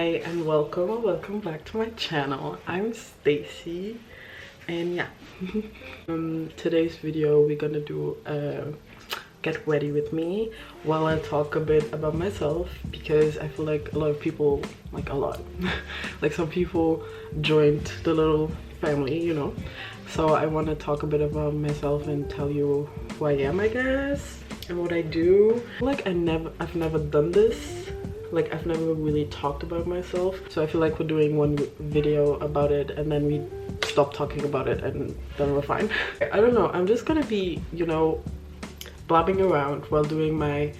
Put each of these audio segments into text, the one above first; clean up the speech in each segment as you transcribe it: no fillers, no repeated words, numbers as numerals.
Hi and welcome or welcome back to my channel. I'm Stacy and yeah, today's video we're gonna do a get ready with me while I talk a bit about myself, because I feel like a lot of people, like like some people joined the little family, you know, so I want to talk a bit about myself and tell you who I am, I guess, and what I do. Like I've never done this. Like I've never really talked about myself, so I feel like we're doing one video about it and then we stop talking about it and then we're fine. I don't know, I'm just gonna be, you know, blabbing around while doing my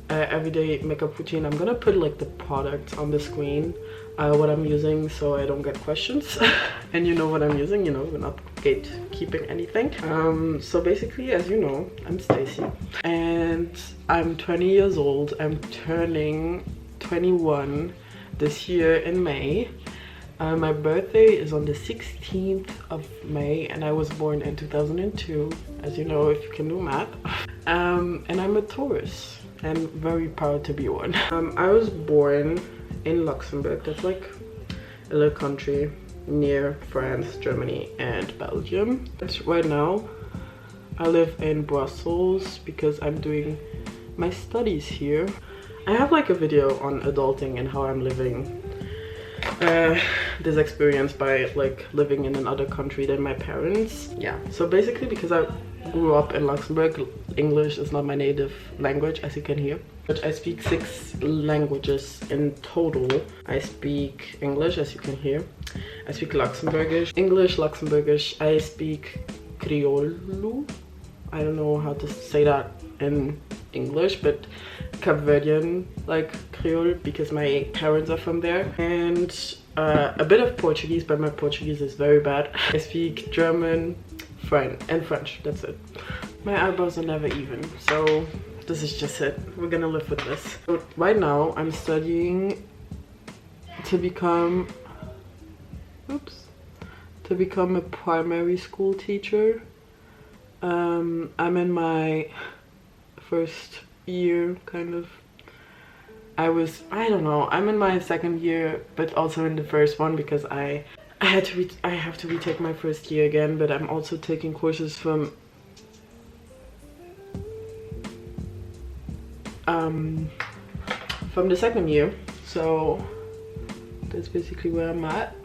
everyday makeup routine. I'm gonna put like the products on the screen, what I'm using, so I don't get questions. And you know what I'm using, you know, we're not gatekeeping anything. So basically, as you know, I'm Stacy and I'm 20 years old. I'm turning 21 this year in May. My birthday is on the 16th of May and I was born in 2002, as you know if you can do math. And I'm a Taurus and very proud to be one. I was born in Luxembourg. That's like a little country near France, Germany and Belgium. Right now I live in Brussels because I'm doing my studies here. I have like a video on adulting and how I'm living this experience by like living in another country than my parents. Yeah, so basically because I grew up in Luxembourg, English is not my native language, as you can hear, but I speak 6 languages in total. I speak English, as you can hear. I speak Luxembourgish, English, Luxembourgish. I speak Creole. I don't know how to say that in English, but Cape Verdean like Creole because my parents are from there, and a bit of Portuguese, but my Portuguese is very bad. I speak German, French. That's it. My eyebrows are never even, so this is just it. We're gonna live with this. So right now I'm studying to become a primary school teacher. I'm in my first year, kind of. I don't know, I'm in my second year, but also in the first one because I have to retake my first year again, but I'm also taking courses from the second year, so that's basically where I'm at.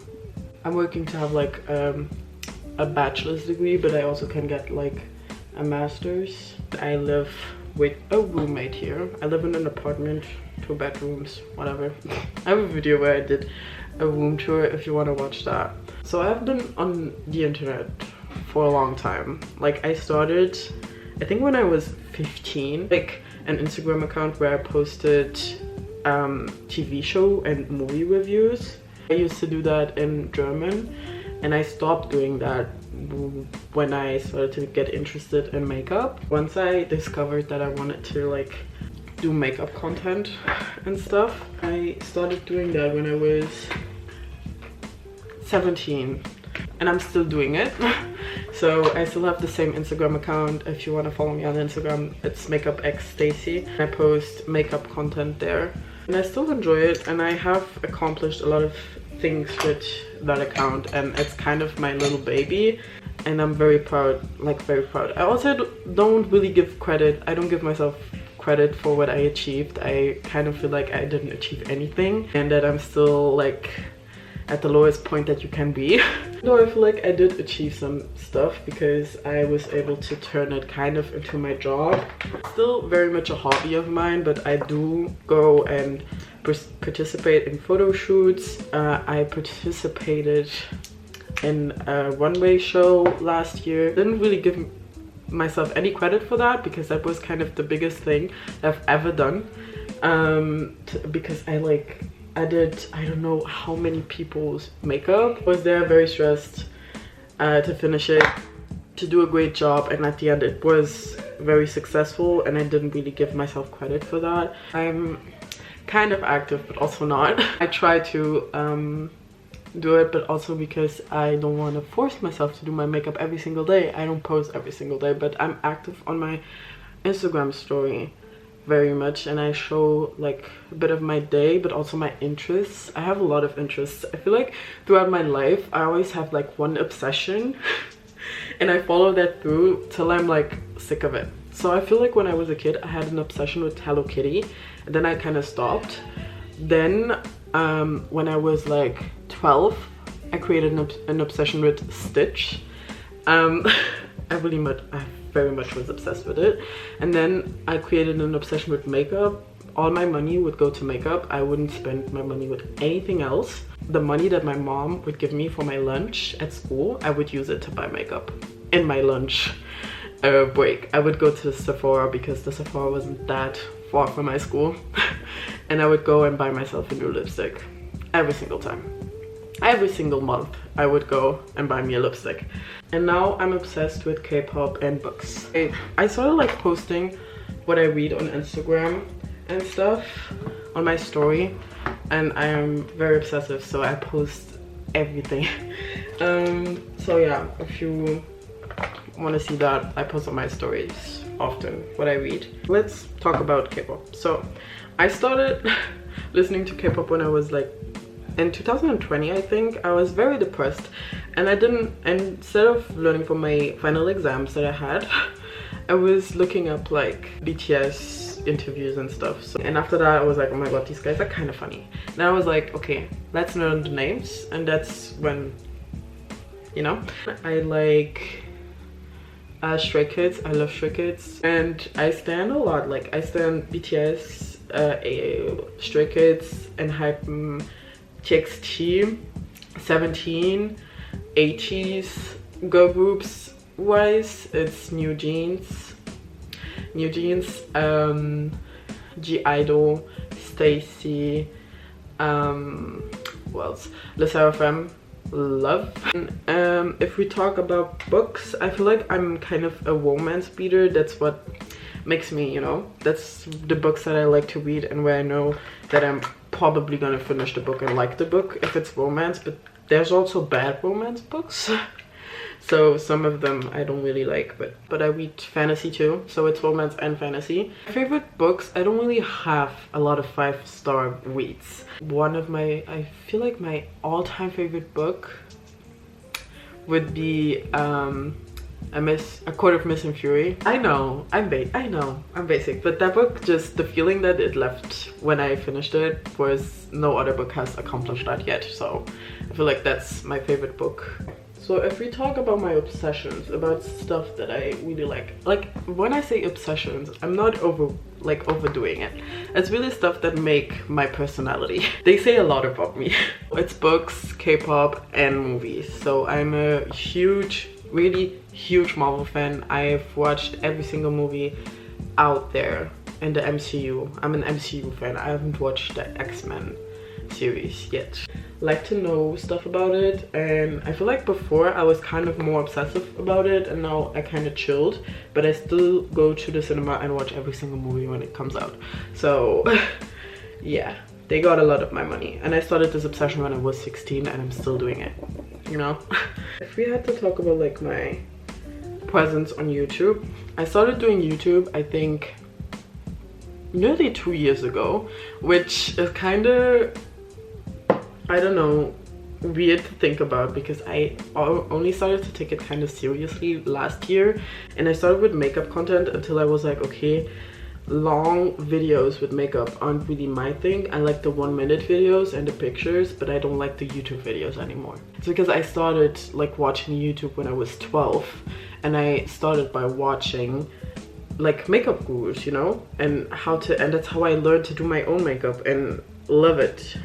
I'm working to have like a bachelor's degree, but I also can get like a master's. I live with a roommate here. I live in an apartment, 2 bedrooms, whatever. I have a video where I did a room tour if you want to watch that. So I've been on the internet for a long time. Like I started, I think when I was 15, like an Instagram account where I posted TV show and movie reviews. I used to do that in German and I stopped doing that when I started to get interested in makeup. Once I discovered that I wanted to like do makeup content and stuff, I started doing that when I was 17 and I'm still doing it. So I still have the same Instagram account. If you want to follow me on Instagram, it's makeupxstacy. I post makeup content there and I still enjoy it, and I have accomplished a lot of things with that account and it's kind of my little baby and I'm very proud, like very proud. I also don't really give credit. I don't give myself credit for what I achieved. I kind of feel like I didn't achieve anything and that I'm still like at the lowest point that you can be. Though I feel like I did achieve some stuff because I was able to turn it kind of into my job. Still very much a hobby of mine, but I do go and participate in photo shoots. I participated in a runway show last year. Didn't really give myself any credit for that because that was kind of the biggest thing I've ever done. Because I did, I don't know how many people's makeup. I was there very stressed to finish it, to do a great job, and at the end it was very successful and I didn't really give myself credit for that. I'm kind of active but also not. I try to do it, but also because I don't want to force myself to do my makeup every single day. I don't post every single day, but I'm active on my Instagram story very much, and I show like a bit of my day but also my interests. I have a lot of interests. I feel like throughout my life I always have like one obsession and I follow that through till I'm like sick of it. So I feel like when I was a kid I had an obsession with Hello Kitty, and then I kind of stopped. Then when I was like 12 I created an obsession with Stitch. I very much was obsessed with it. And then I created an obsession with makeup. All my money would go to makeup. I wouldn't spend my money with anything else. The money that my mom would give me for my lunch at school, I would use it to buy makeup. In my lunch break, I would go to Sephora because the Sephora wasn't that far from my school. And I would go and buy myself a new lipstick every single time. Every single month I would go and buy me a lipstick. And now I'm obsessed with K-pop and books. I started like posting what I read on Instagram and stuff on my story, and I am very obsessive, so I post everything. So yeah, if you want to see that, I post on my stories often what I read. Let's talk about K-pop. So I started listening to K-pop when I was like in 2020, I think. I was very depressed, and instead of learning for my final exams that I had, I was looking up like BTS interviews and stuff. So, and after that I was like, oh my god, these guys are kind of funny. Then I was like, okay, let's learn the names. And that's when, you know, I like Stray Kids. I love Stray Kids, and I stand a lot. Like I stand BTS, Stray Kids, and Hype, TXT, 17, 80s. Girl groups wise, it's New Jeans, G-Idol, Stacy, what else? Le Seraphim, love. And if we talk about books, I feel like I'm kind of a romance reader. That's what makes me, you know, that's the books that I like to read, and where I know that I'm probably gonna finish the book and like the book if it's romance. But there's also bad romance books. So some of them I don't really like, but I read fantasy too, so it's romance and fantasy. My favorite books, I don't really have a lot of 5-star reads. One of my, I feel like my all-time favorite book would be A Court of Mist and Fury. I know I'm basic, but that book, just the feeling that it left when I finished it was no other book has accomplished that yet. So I feel like that's my favorite book. So if we talk about my obsessions, about stuff that I really like when I say obsessions, I'm not overdoing it. It's really stuff that make my personality. They say a lot about me. It's books, K-pop, and movies. So I'm a really huge Marvel fan. I've watched every single movie out there in the MCU. I'm an MCU fan. I haven't watched the X-Men series yet. Like to know stuff about it, and I feel like before I was kind of more obsessive about it, and now I kind of chilled, but I still go to the cinema and watch every single movie when it comes out. So yeah, they got a lot of my money, and I started this obsession when I was 16, and I'm still doing it, you know. If we had to talk about like my presence on YouTube, I started doing YouTube I think nearly 2 years ago, which is kind of, I don't know, weird to think about, because I only started to take it kind of seriously last year, and I started with makeup content until I was like, okay, long videos with makeup aren't really my thing. I like the 1-minute videos and the pictures, but I don't like the YouTube videos anymore. It's because I started like watching YouTube when I was 12, and I started by watching like makeup gurus, you know, and that's how I learned to do my own makeup and love it,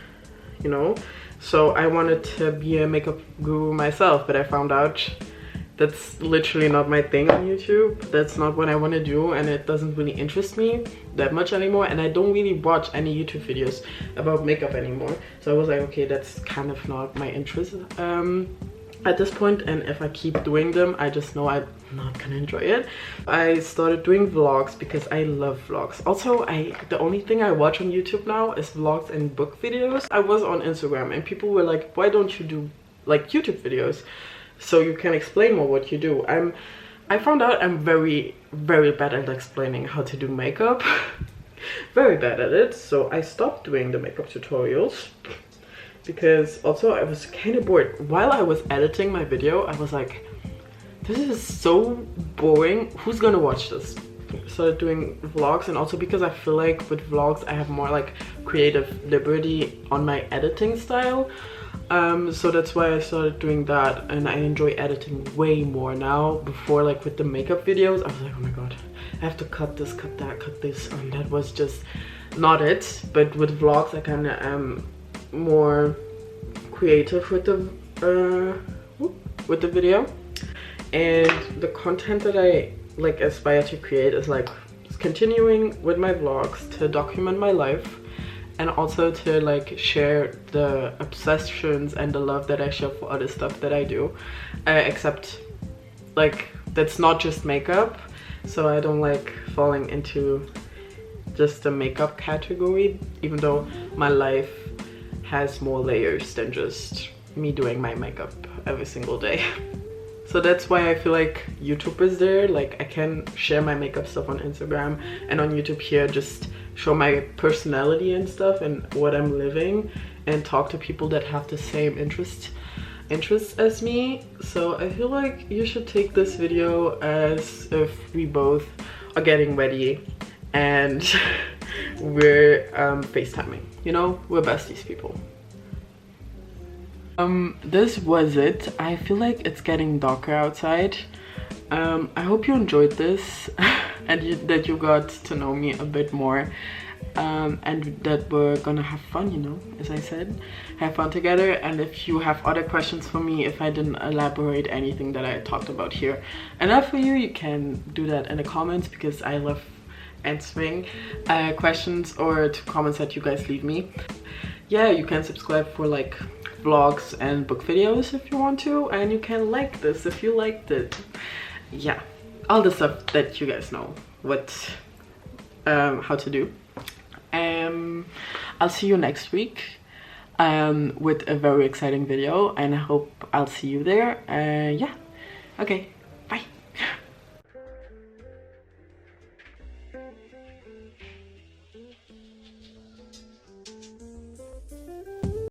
you know. So I wanted to be a makeup guru myself, but I found out that's literally not my thing on YouTube. That's not what I want to do, and it doesn't really interest me that much anymore, and I don't really watch any YouTube videos about makeup anymore. So I was like, okay, that's kind of not my interest at this point, and if I keep doing them, I just know I'm not gonna enjoy it. I started doing vlogs because I love vlogs. Also, the only thing I watch on YouTube now is vlogs and book videos. I was on Instagram and people were like, why don't you do like YouTube videos so you can explain more what you do? I found out I'm very bad at explaining how to do makeup. very bad at it, so I stopped doing the makeup tutorials because also I was kind of bored. While I was editing my video, I was like, this is so boring, who's gonna watch this? Started doing vlogs, and also because I feel like with vlogs I have more like creative liberty on my editing style, so that's why I started doing that, and I enjoy editing way more now. Before, like with the makeup videos, I was like, oh my god, I have to cut this, cut that, cut this, and that was just not it. But with vlogs I kind of am more creative with the video, and the content that I like aspire to create is like continuing with my vlogs to document my life, and also to like share the obsessions and the love that I share for other stuff that I do, except like that's not just makeup, so I don't like falling into just the makeup category, even though my life has more layers than just me doing my makeup every single day. So that's why I feel like YouTube is there. Like I can share my makeup stuff on Instagram, and on YouTube here just show my personality and stuff and what I'm living, and talk to people that have the same interests as me. So I feel like you should take this video as if we both are getting ready and we're FaceTiming, you know, we're besties people. This was it. I feel like it's getting darker outside. I hope you enjoyed this and that you got to know me a bit more, and that we're gonna have fun, you know, as I said, have fun together. And if you have other questions for me, if I didn't elaborate anything that I talked about here enough for you, you can do that in the comments, because I love answering questions or to comments that you guys leave me. Yeah, you can subscribe for like vlogs and book videos if you want to, and you can like this if you liked it. Yeah, all the stuff that you guys know what how to do. I'll see you next week with a very exciting video, and I hope I'll see you there. Yeah, okay, bye.